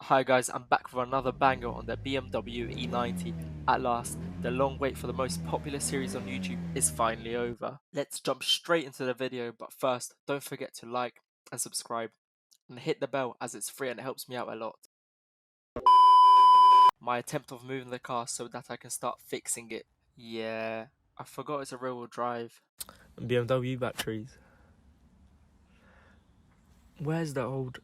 Hi guys, I'm back with another banger on the BMW E90. At last, the long wait for the most popular series on YouTube is finally over. Let's jump straight into the video, but first, don't forget to like and subscribe and hit the bell as it's free and it helps me out a lot. My attempt of moving the car so that I can start fixing it. Yeah, I forgot it's a rear-wheel drive. BMW batteries. Where's the old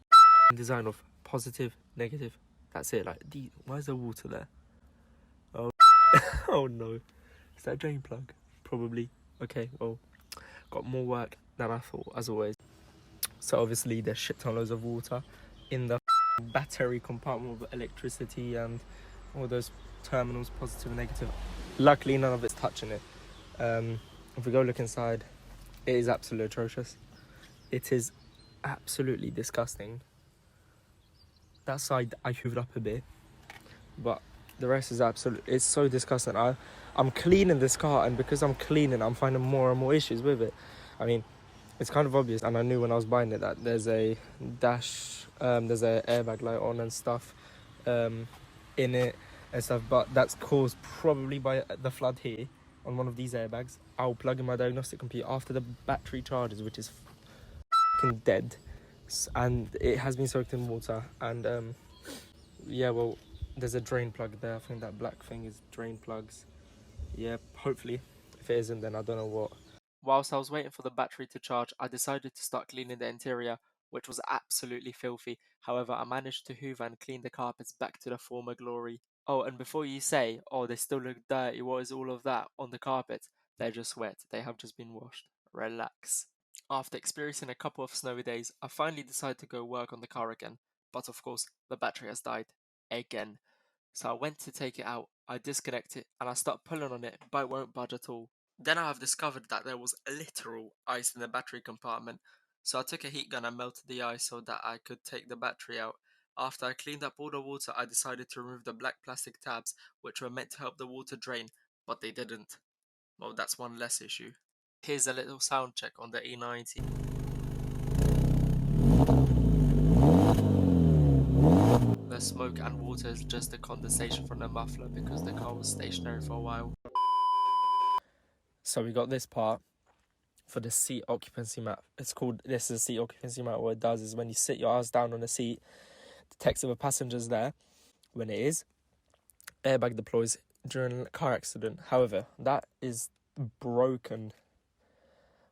design of positive, negative? That's it. Like, why is there water there? Oh, oh no! Is that a drain plug? Probably. Okay, well, got more work than I thought, as always. So obviously there's shit ton loads of water in the battery compartment with electricity and all those terminals, positive and negative. Luckily, none of it's touching it. If we go look inside, it is absolutely atrocious. It is absolutely disgusting. That side I hoovered up a bit, but the rest is it's so disgusting. I'm cleaning this car, and because I'm cleaning, I'm finding more and more issues with it. I mean, it's kind of obvious, and I knew when I was buying it that there's a dash, there's a airbag light on and stuff in it and stuff, but that's caused probably by the flood here on one of these airbags. I'll plug in my diagnostic computer after the battery charges, which is fucking dead, and it has been soaked in water. And yeah, well, there's a drain plug there. I think that black thing is drain plugs. Yeah, hopefully. If it isn't, then I don't know what. Whilst I was waiting for the battery to charge, I decided to start cleaning the interior, which was absolutely filthy. However, I managed to hoover and clean the carpets back to their former glory. Oh, and before you say, oh, they still look dirty, what is all of that on the carpet? They're just wet. They have just been washed. Relax. After experiencing a couple of snowy days, I finally decided to go work on the car again. But of course, the battery has died. Again. So I went to take it out, I disconnect it, and I start pulling on it, but it won't budge at all. Then I have discovered that there was literal ice in the battery compartment, so I took a heat gun and melted the ice so that I could take the battery out. After I cleaned up all the water, I decided to remove the black plastic tabs, which were meant to help the water drain, but they didn't. Well, that's one less issue. Here's a little sound check on the E90. The smoke and water is just the condensation from the muffler because the car was stationary for a while. So we got this part for the seat occupancy mat. This is a seat occupancy mat. What it does is when you sit your ass down on the seat, detects if a passenger's there. When it is, airbag deploys during a car accident. However, that is broken.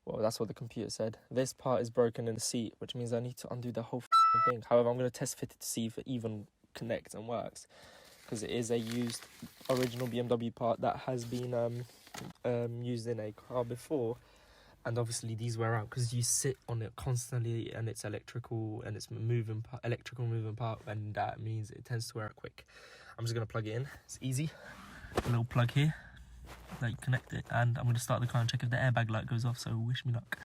Well, that's what the computer said. This part is broken in the seat, which means I need to undo the whole thing. However, I'm going to test fit it to see if it even connects and works, because it is a used original BMW part that has been used in a car before, and obviously these wear out because you sit on it constantly and it's electrical and it's electrical moving part, and that means it tends to wear out quick. I'm just going to plug it in. It's easy. A little plug here. That you connect it, and I'm going to start the car and check if the airbag light goes off, so wish me luck.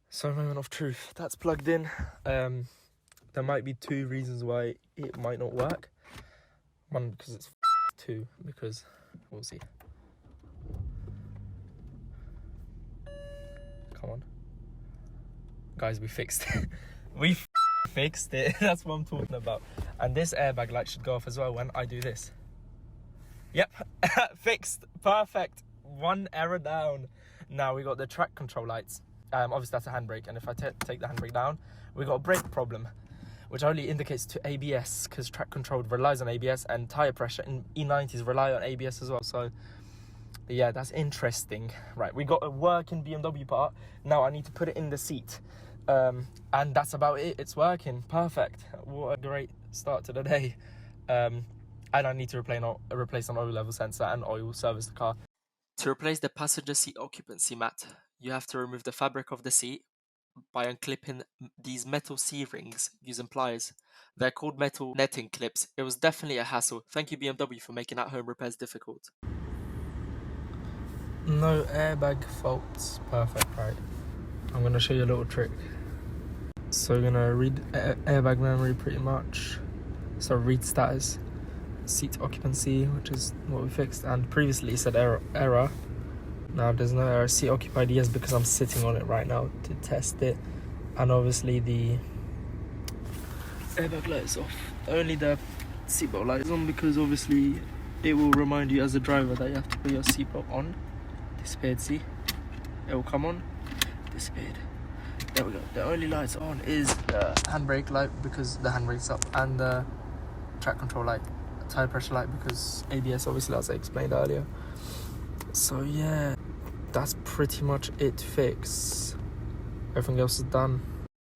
So, moment of truth, that's plugged in. There might be two reasons why it might not work. One, because it's two, because we'll see. Come on. Guys, we fixed it. We fixed it. That's what I'm talking about. And this airbag light should go off as well when I do this. Yep, fixed, perfect. One error down. Now we got the track control lights. Obviously that's a handbrake, and if I take the handbrake down, we got a brake problem, which only indicates to ABS, because track control relies on ABS, and tire pressure in E90s rely on ABS as well. So yeah, that's interesting. Right, we got a working BMW part. Now I need to put it in the seat, and that's about it. It's working, perfect. What a great start to the day. And I need to replace an oil level sensor and oil service the car. To replace the passenger seat occupancy mat, you have to remove the fabric of the seat by unclipping these metal C-rings using pliers. They're called metal netting clips. It was definitely a hassle. Thank you BMW for making at-home repairs difficult. No airbag faults. Perfect, right. I'm going to show you a little trick. So we're going to read airbag memory pretty much. So read status. Seat occupancy, which is what we fixed, and previously it said error. Now there's no error. Seat occupied, yes, because I'm sitting on it right now to test it, and obviously the airbag light is off. only the seatbelt light is on because obviously it will remind you as a driver that you have to put your seatbelt on. Disappeared, see? It will come on, disappeared. There we go. The only lights on is the handbrake light because the handbrake's up, and the track control light, tire pressure light because ABS, obviously, as I explained earlier. So yeah, that's pretty much it fixed. Everything else is done.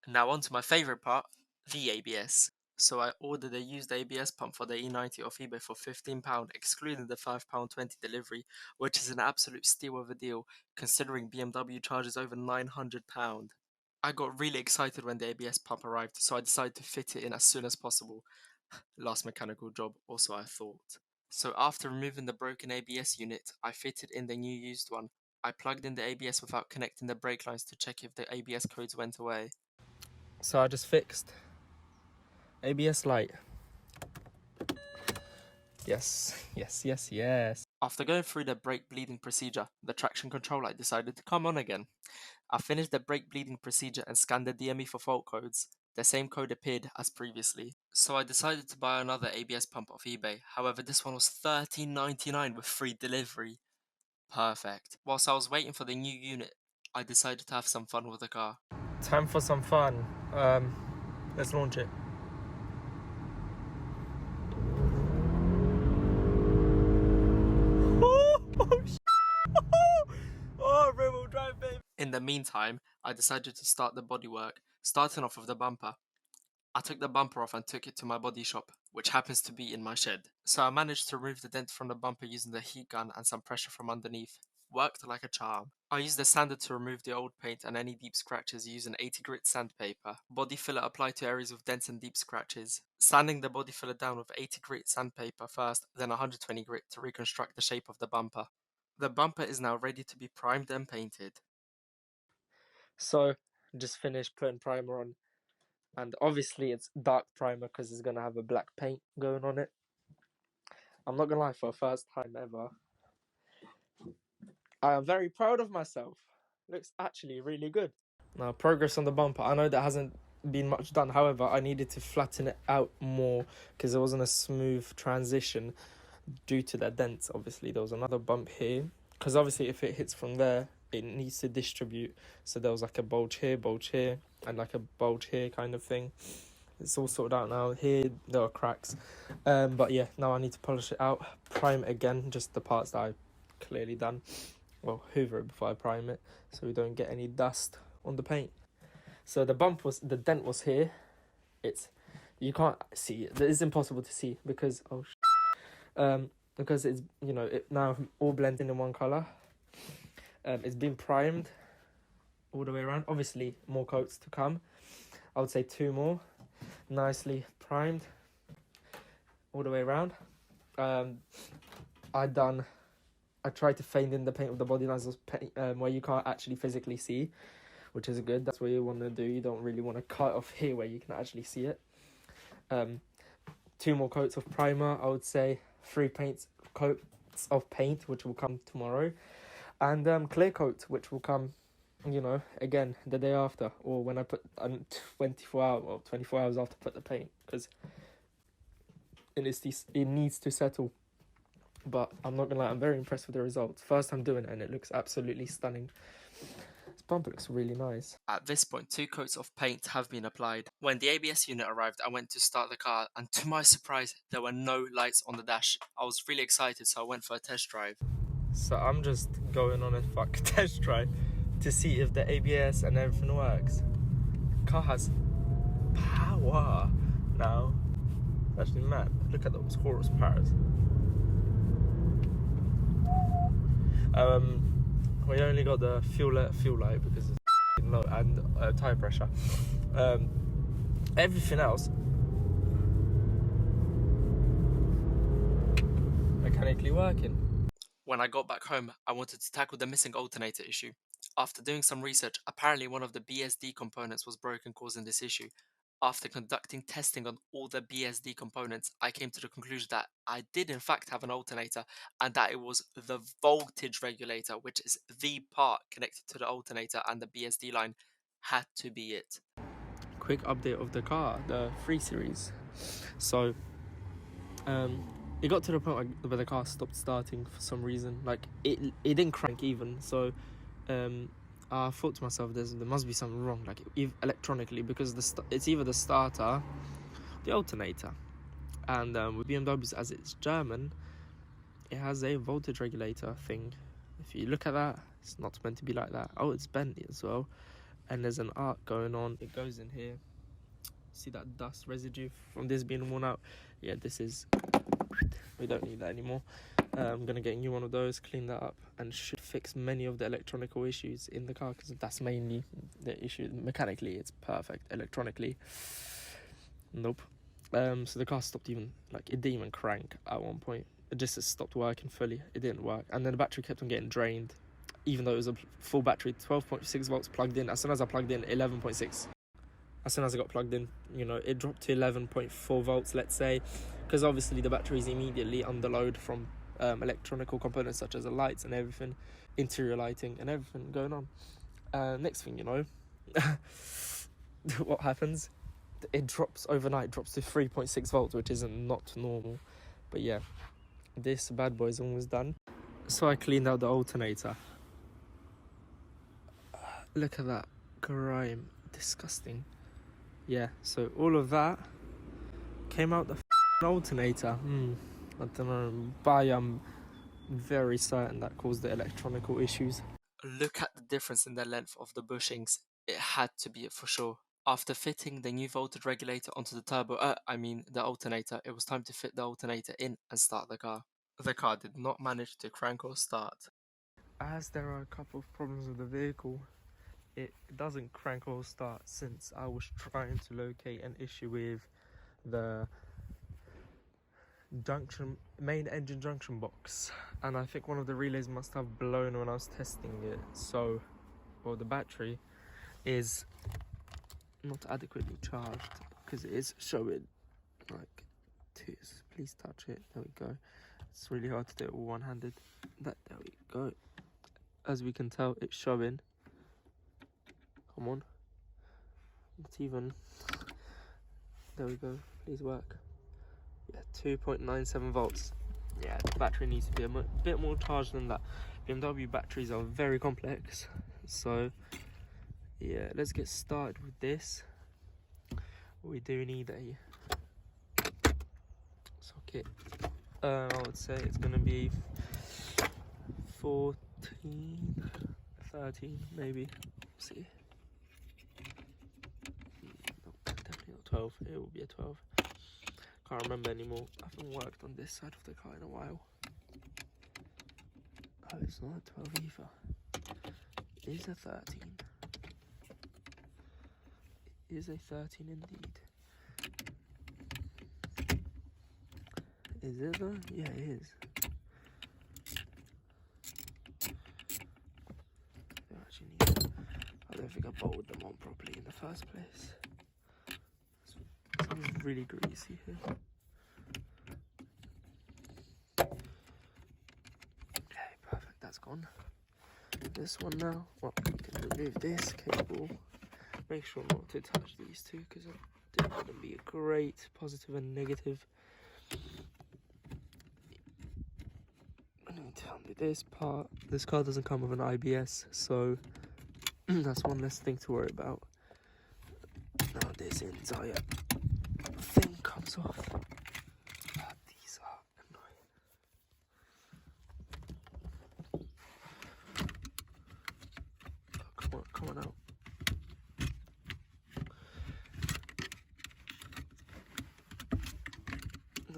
Now on to my favourite part, the ABS. So I ordered a used ABS pump for the E90 off eBay for £15, excluding the £5.20 delivery, which is an absolute steal of a deal, considering BMW charges over £900. I got really excited when the ABS pump arrived, so I decided to fit it in as soon as possible. Last mechanical job, also I thought. So after removing the broken ABS unit, I fitted in the new used one. I plugged in the ABS without connecting the brake lines to check if the ABS codes went away. So I just fixed ABS light. Yes. After going through the brake bleeding procedure, the traction control light decided to come on again. I finished the brake bleeding procedure and scanned the DME for fault codes. The same code appeared as previously. So I decided to buy another ABS pump off eBay. However, this one was $13.99 with free delivery. Perfect. Whilst I was waiting for the new unit, I decided to have some fun with the car. Time for some fun. Let's launch it. Oh, rear-wheel drive, baby. In the meantime, I decided to start the bodywork, starting off with the bumper. I took the bumper off and took it to my body shop, which happens to be in my shed. So I managed to remove the dent from the bumper using the heat gun and some pressure from underneath. Worked like a charm. I used the sander to remove the old paint and any deep scratches using 80 grit sandpaper. Body filler applied to areas with dents and deep scratches. Sanding the body filler down with 80 grit sandpaper first, then 120 grit to reconstruct the shape of the bumper. The bumper is now ready to be primed and painted. So, just finished putting primer on. And obviously it's dark primer because it's going to have a black paint going on it. I'm not going to lie, for the first time ever, I am very proud of myself. Looks actually really good. Now, progress on the bumper. I know that hasn't been much done. However, I needed to flatten it out more because it wasn't a smooth transition due to the dents. Obviously, there was another bump here. Because obviously if it hits from there, it needs to distribute. So there was like a bulge here, and like a bulge here kind of thing. It's all sorted out now. Here there are cracks, but yeah, now I need to polish it out, prime it again, just the parts that I clearly done. Well, hoover it before I prime it, so we don't get any dust on the paint. So the dent was here. You can't see it. It's impossible to see because because it's it now all blending in one color. It's been primed all the way around. Obviously, more coats to come. I would say 2 more. Nicely primed all the way around. I tried to fade in the paint with the body lines where you can't actually physically see, which is good. That's what you want to do. You don't really want to cut off here where you can actually see it. 2 more coats of primer, I would say. 3 coats of paint, which will come tomorrow, and clear coat, which will come again the day after, or when I put 24 hours after I put the paint, because it needs to settle. But I'm not gonna lie, I'm very impressed with the results. First time doing it, and it looks absolutely stunning. This bumper looks really nice. At this point, 2 coats of paint have been applied. When the ABS unit arrived, I went to start the car, and to my surprise, there were no lights on the dash. I was really excited, so I went for a test drive. So I'm just going on a test drive to see if the ABS and everything works. Car has power now. It's actually mad. Look at those horsepower. We only got the fuel light because it's low, and tire pressure. Everything else mechanically working. When I got back home, I wanted to tackle the missing alternator issue. After doing some research, apparently one of the BSD components was broken, causing this issue. After conducting testing on all the BSD components, I came to the conclusion that I did in fact have an alternator, and that it was the voltage regulator, which is the part connected to the alternator and the BSD line, had to be it. Quick update of the car, the 3 Series. So it got to the point where the car stopped starting for some reason. Like it didn't crank even. So I thought to myself, there must be something wrong, like electronically, because it's either the starter, the alternator, and with BMWs, as it's German, it has a voltage regulator thing. If you look at that, it's not meant to be like that. Oh, it's Bentley as well, and there's an arc going on. It goes in here. See that dust residue from this being worn out? Yeah, this is. We don't need that anymore. I'm gonna get a new one of those, clean that up, and should fix many of the electronical issues in the car, because that's mainly the issue. Mechanically, it's perfect. Electronically, nope. So the car stopped it didn't even crank at one point. It just stopped working fully. It didn't work, and then the battery kept on getting drained, even though it was a full battery, 12.6 volts plugged in. As soon as I plugged in, 11.6. As soon as I got plugged in, it dropped to 11.4 volts, let's say, because obviously the battery is immediately under load from electronical components such as the lights and everything, interior lighting and everything going on. Next thing you know, what happens? It drops overnight, drops to 3.6 volts, which isn't not normal. But yeah, this bad boy is almost done. So I cleaned out the alternator. Look at that grime, disgusting. Yeah, so all of that came out the alternator. I don't know, but I'm very certain that caused the electronical issues. Look at the difference in the length of the bushings. It had to be it for sure. After fitting the new voltage regulator onto the the alternator, it was time to fit the alternator in and start the car. The car did not manage to crank or start. As there are a couple of problems with the vehicle, it doesn't crank or start since I was trying to locate an issue with the main engine junction box, and I think one of the relays must have blown when I was testing it. So, the battery is not adequately charged, because it is showing like please touch it. There we go. It's really hard to do it all one-handed. There we go. As we can tell, it's showing. Come on. Not even. There we go. Please work. Yeah, 2.97 volts. Yeah, the battery needs to be a bit more charged than that. BMW batteries are very complex. So, yeah, let's get started with this. We do need a socket. I would say it's going to be 14, 13 maybe. Let's see. No, definitely not 12. It will be a 12. Can't remember anymore. I haven't worked on this side of the car in a while. Oh, it's not a 12 either. It is a 13. It is a 13 indeed. Is it though? Yeah, it is. I don't think I bolted them on properly in the first place. It's really greasy here. Okay, perfect, that's gone. This one now, well, we can remove this cable. Make sure not to touch these two, because they're going to be a great positive and negative. I need to undo this part. This car doesn't come with an IBS, so that's one less thing to worry about. Now this entire thing comes off. These are annoying. Oh, come on out.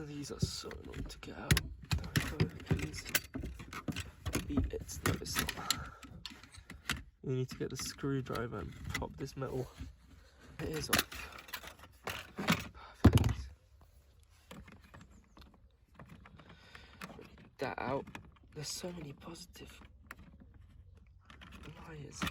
These are so annoying to get out. There we go, please. Beat it. No, it's not. You need to get the screwdriver and pop this metal. It is off. Perfect. Get that out. There's so many positive wires.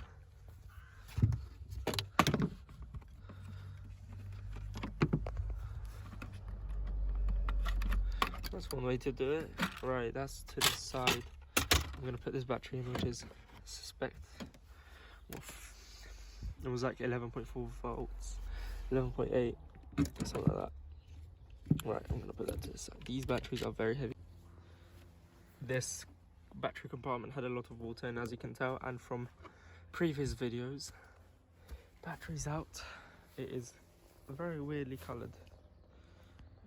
That's one way to do it. Right, that's to the side. I'm going to put this battery in, which is, I suspect, it was like 11.4 volts, 11.8, something like that. Right, I'm gonna put that to the side. These batteries are very heavy. This battery compartment had a lot of water, and as you can tell, and from previous videos, battery's out. It is very weirdly coloured,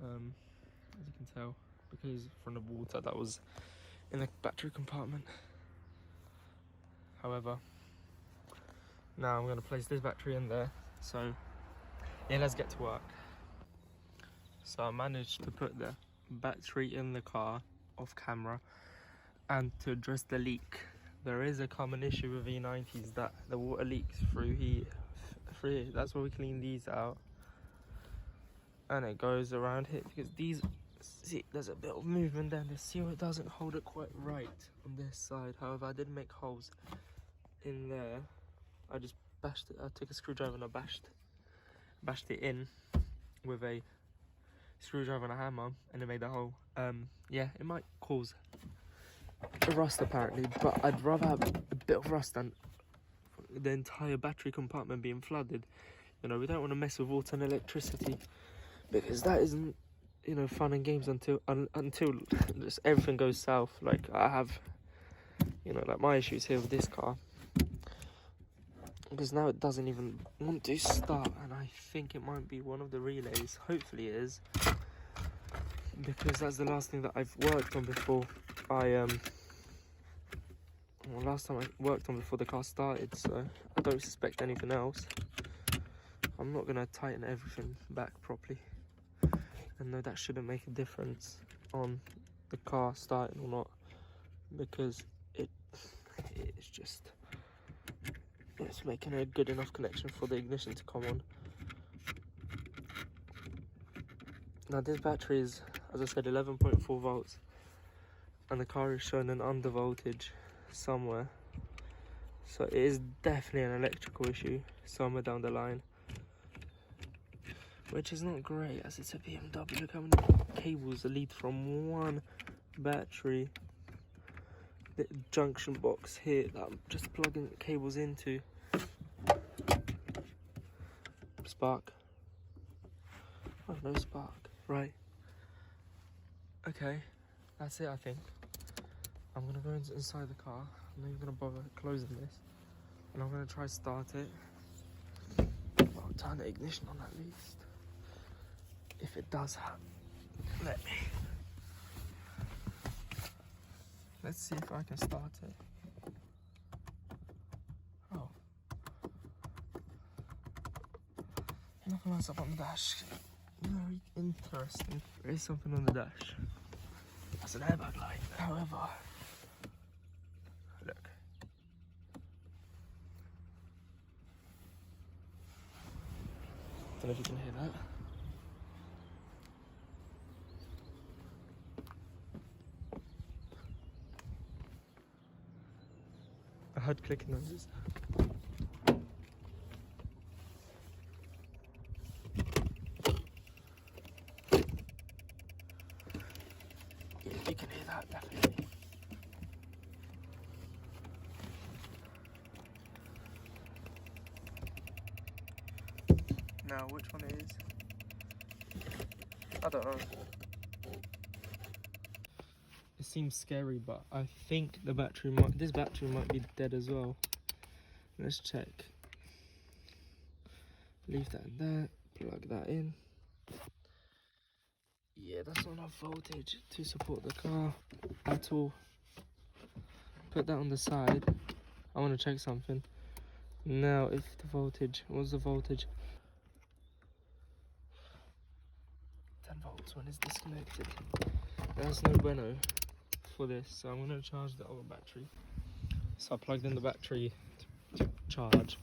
as you can tell, because from the water that was in the battery compartment. However, now I'm going to place this battery in there. So yeah, let's get to work. So I managed to put the battery in the car off camera, and to address the leak, there is a common issue with E90s that the water leaks through here. That's why we clean these out, and it goes around here because these, see, there's a bit of movement there. The seal doesn't hold it quite right on this side. However, I did make holes in there. I just bashed it. I took a screwdriver and I bashed it in with a screwdriver and a hammer, and it made a hole. Yeah, it might cause a rust apparently, but I'd rather have a bit of rust than the entire battery compartment being flooded. You know, we don't want to mess with water and electricity, because that isn't, you know, fun and games until just everything goes south. Like I have, you know, like my issues here with this car, because now it doesn't even want to start, and I think it might be one of the relays. Hopefully it is, because that's the last thing that I've worked on before last time I worked on before the car started, so I don't suspect anything else. I'm not gonna tighten everything back properly, and no, that shouldn't make a difference on the car starting or not, because it's just, it's making a good enough connection for the ignition to come on. Now this battery is, as I said, 11.4 volts, and the car is showing an under voltage somewhere, so it is definitely an electrical issue somewhere down the line, which is not great as it's a BMW. Look how many cables lead from one battery, the junction box here that I'm just plugging cables into. Spark. Oh, no spark. Right. Okay, that's it, I think. I'm gonna go inside the car. I'm not even gonna bother closing this, and I'm gonna try start it. I'll turn the ignition on at least. If it does let me. Let's see if I can start it. Oh. Nothing else up on the dash. Very interesting. There is something on the dash. That's an airbag light. However, look. Don't know if you can hear that. I heard clicking noises. Yeah, you can hear that, definitely. Now, which one it is? I don't know. It seems scary, but I think this battery might be dead as well. Let's check. Leave that in there, plug that in. Yeah, that's not enough voltage to support the car at all. Put that on the side. I want to check something. Now, if the voltage, what's the voltage? 10 volts when it's disconnected. That's no bueno for this, so I'm going to charge the other battery. So I plugged in the battery to charge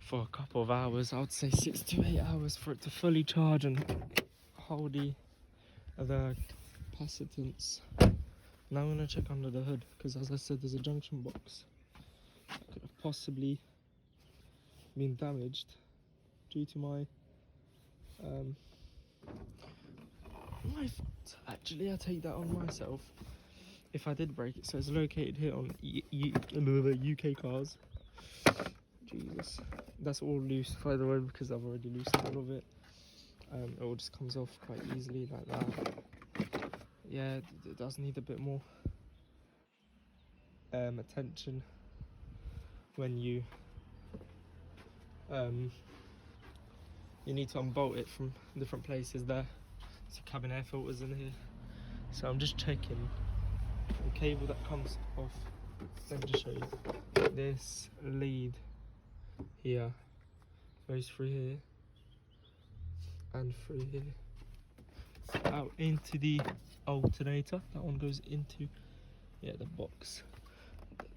for a couple of hours. I would say 6 to 8 hours for it to fully charge and hold the capacitance. Now I'm going to check under the hood, because as I said, there's a junction box that could have possibly been damaged due to my fault. Actually, I take that on myself if I did break it. So it's located here on UK cars. Jesus, that's all loose by the way, because I've already loosened all of it. It all just comes off quite easily like that. Yeah, it does need a bit more attention when you need to unbolt it from different places there. So cabin air filters in here. So I'm just checking the cable that comes off. Let me just show you. This lead here goes through here and through here out into the alternator. That one goes into the box.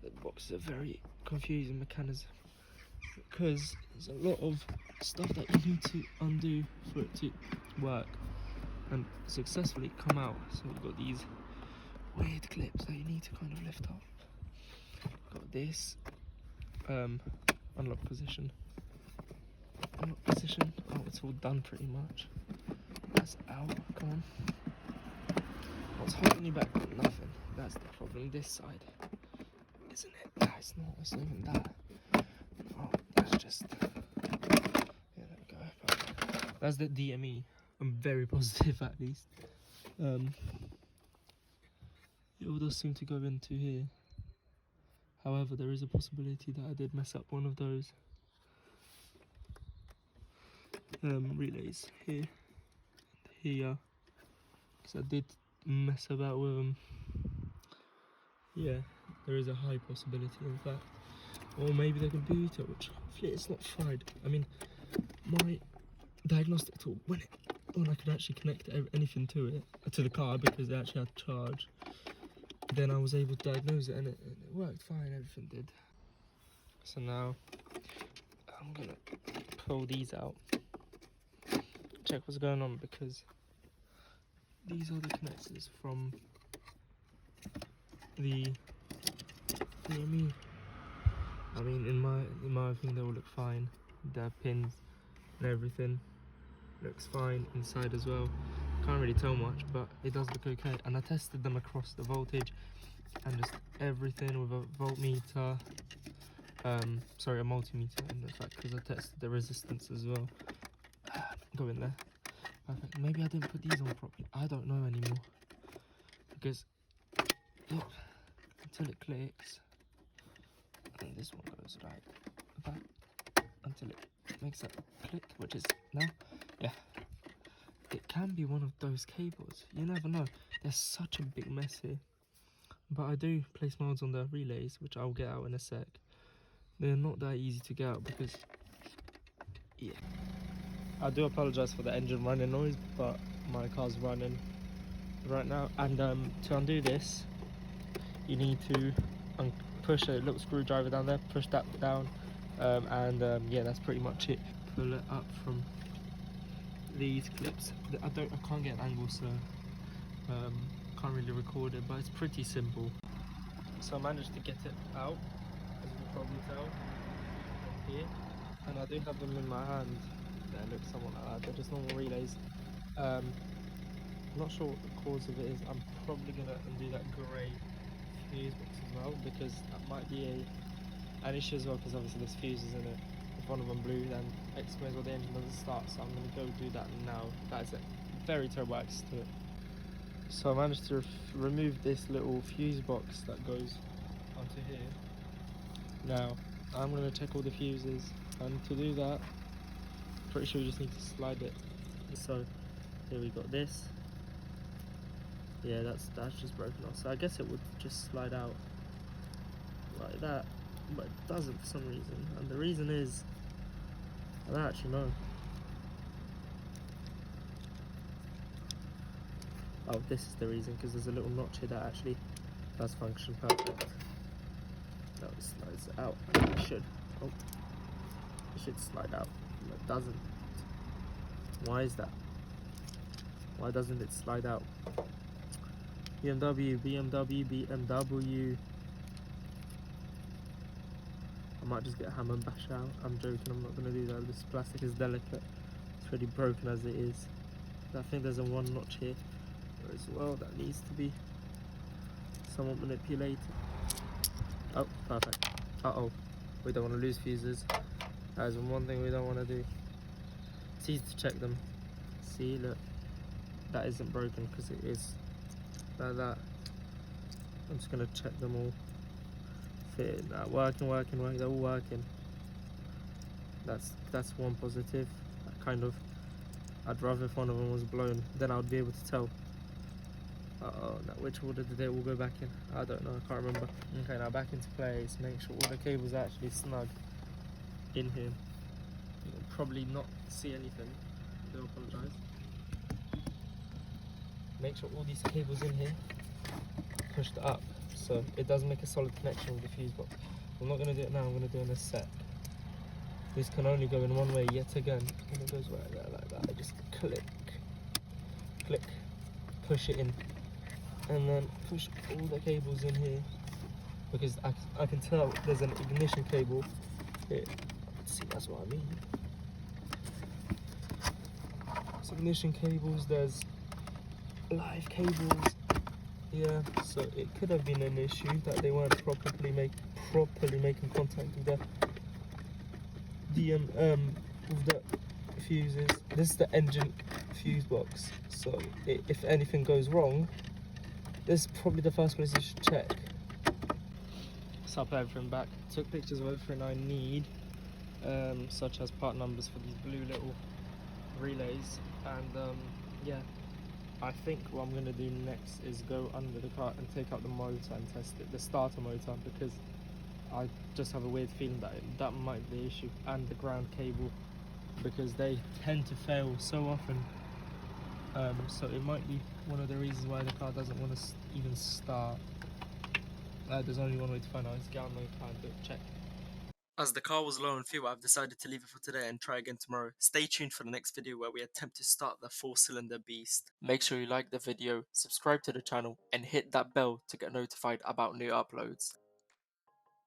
The box is a very confusing mechanism because there's a lot of stuff that you need to undo for it to work and successfully come out. So you've got these weird clips that you need to kind of lift up. Got this unlock position. Oh, it's all done pretty much. That's out. Come on. What's holding you back? Nothing. That's the problem. This side, isn't it? No, it's not. It's not even that. Oh, that's just. Yeah, there we go. Perfect. That's the DME. I'm very positive, at least. It all does seem to go into here. However, there is a possibility that I did mess up one of those relays here and here, because I did mess about with them. Yeah, there is a high possibility in fact. Or maybe the computer, which hopefully it's not fried. I mean, my diagnostic tool, when I could actually connect anything to it, to the car, because it actually had charge, then I was able to diagnose it, and it worked fine, everything did. So now I'm gonna pull these out, check what's going on, because these are the connectors from the DME. I mean, in my opinion, they all look fine. The pins and everything looks fine inside as well. Can't really tell much, but it does look okay. And I tested them across the voltage and just everything with a voltmeter. Sorry, a multimeter in fact, because I tested the resistance as well. Go in there. Perfect. Maybe I didn't put these on properly. I don't know anymore. Because, yep, until it clicks, and this one goes like that until it makes that click, which is now, yeah. It can be one of those cables. You never know. There's such a big mess here. But I do place mods on the relays, which I'll get out in a sec. They're not that easy to get out because, yeah. I do apologise for the engine running noise, but my car's running right now. And to undo this, you need to push a little screwdriver down there, push that down, yeah, that's pretty much it. Pull it up from these clips. I can't get an angle, so can't really record it, but it's pretty simple. So I managed to get it out, as you can probably tell, from here, and I do have them in my hand. They look somewhat like that. They're just normal relays. I'm not sure what the cause of it is. I'm probably gonna undo that grey fuse box as well, because that might be an issue as well, because obviously there's fuses in it. If one of them blew, then explains why the engine doesn't start. So I'm gonna go do that now. That's a very terrible access to it. So I managed to remove this little fuse box that goes onto here. Now I'm going to check all the fuses, and to do that, pretty sure you just need to slide it. So here we got this. Yeah, that's just broken off. So I guess it would just slide out like that, but it doesn't for some reason. And the reason is, I don't actually know. Oh, this is the reason, because there's a little notch here that actually does function perfect. Now it slides out. It should. Oh, it should slide out. No, it doesn't. Why is that? Why doesn't it slide out? BMW. I might just get a hammer and bash out. I'm joking. I'm not going to do that. This plastic is delicate. It's already broken as it is. I think there's a one notch here as well that needs to be somewhat manipulated. Oh, perfect. Uh-oh, we don't want to lose fuses. That is one thing we don't want to do. It's easy to check them. See, look, that isn't broken because it is like that. I'm just gonna check them all. Fit, working, they're all working. That's one positive. Kind of, I'd rather if one of them was blown, then I would be able to tell. Now which order did they all go back in? I don't know, I can't remember. Okay, now back into place. Make sure all the cables are actually snug in here. You'll probably not see anything. I do apologise. Make sure all these cables in here pushed up so it does make a solid connection with the fuse box. I'm not going to do it now, I'm going to do it in a sec. This can only go in one way yet again, and it goes right there like that. I just click, push it in, and then push all the cables in here, because I can tell there's an ignition cable here. See, that's what I mean. There's ignition cables, there's live cables. Yeah, so it could have been an issue that they weren't properly making contact with the fuses. This is the engine fuse box, so if anything goes wrong, this is probably the first place you should check. So I put everything back, took pictures of everything I need, such as part numbers for these blue little relays, and yeah, I think what I'm going to do next is go under the car and take out the motor and test it, the starter motor, because I just have a weird feeling that might be the issue, and the ground cable, because they tend to fail so often. So it might be one of the reasons why the car doesn't want to even start. There's only one way to find out, is get on the car and do a check. As the car was low on fuel, I've decided to leave it for today and try again tomorrow. Stay tuned for the next video where we attempt to start the 4-cylinder beast. Make sure you like the video, subscribe to the channel, and hit that bell to get notified about new uploads.